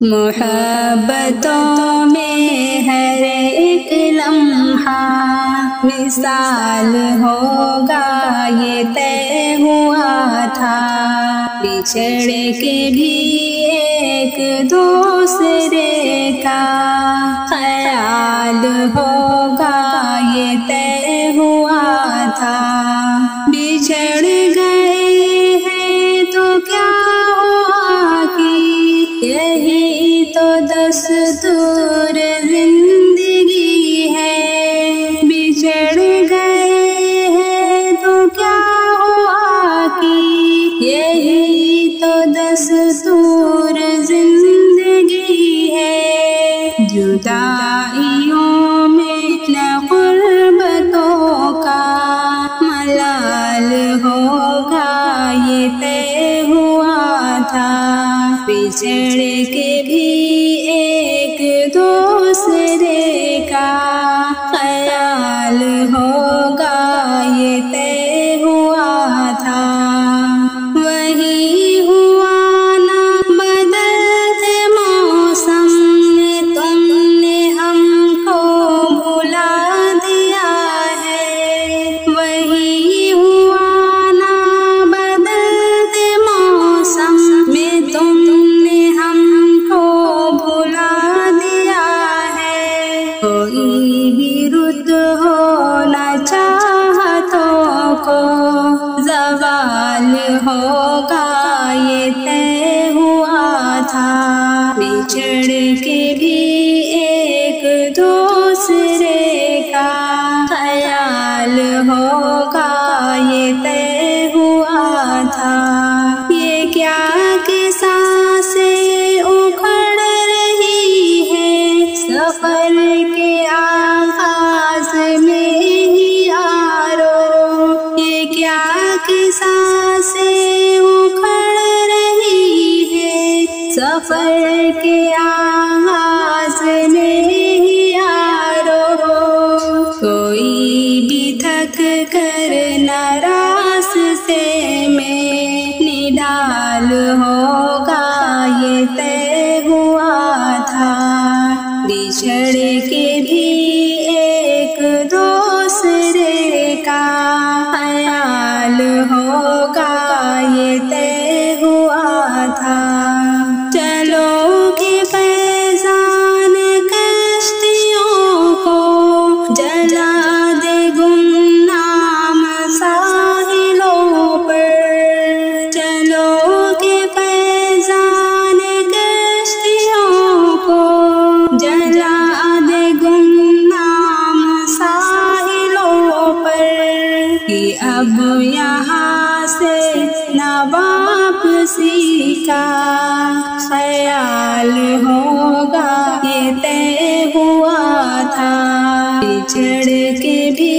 محبتوں میں ہر ایک لمحہ مثال ہوگا یہ طے ہوا تھا، بچھڑ کے بھی ایک دوسرے کا خیال ہوگا یہ طے ہوا تھا۔ بچھڑ گئے ہیں تو کیا ہوا کہ یہی تو دستور زندگی ہے۔ بچھڑ گئے ہیں تو کیا ہوا کہ یہی تو دستور زندگی ہے۔ جدائیوں میں نہ غربتوں کا ملال ہوگا یہ طے ہوا تھا، بچھڑ کے بھی ایک دوسرے کا خیال ہوگا یہ طے ہوا تھا۔ وہی ہوا نا بدلتے موسم میں تم نے ہم کو بھلا دیا ہے۔ وہی ہوا نا بدلتے موسم میں تم نے ہم کو بھلا دیا ہے۔ کوئی بھی رد ہونا چاہتوں کو زوال ہوگا یہ طے ہوا تھا، بچھڑ کے بھی ایک دوسرے کا خیال ہوگا یہ طے ہوا تھا۔ یہ کیا قصہ سے اکھڑ رہی ہے سفر کے آغاز میں ہی یارو، یہ کیا قصہ سے اکھڑ رہی ہے سفر کے آغاز میں ہی یارو۔ کوئی بھی تھک کر نہ راستے میں نڈال ہوگا یہ طے ہوا تھا، بچھڑ کے بھی ایک دوسرے کا خیال ہوگا یہ طے ہوا تھا۔ چلو کہ فیضان کشتیوں کو جلا دے گمنام ساحلوں پر، چلو کہ فیضان کشتیوں کو جلا دے گمنام ساحلوں پر، کہ اب یہاں سے نہ واپسی کا خیال ہوگا یہ طے ہوا تھا، بچھڑ کے بھی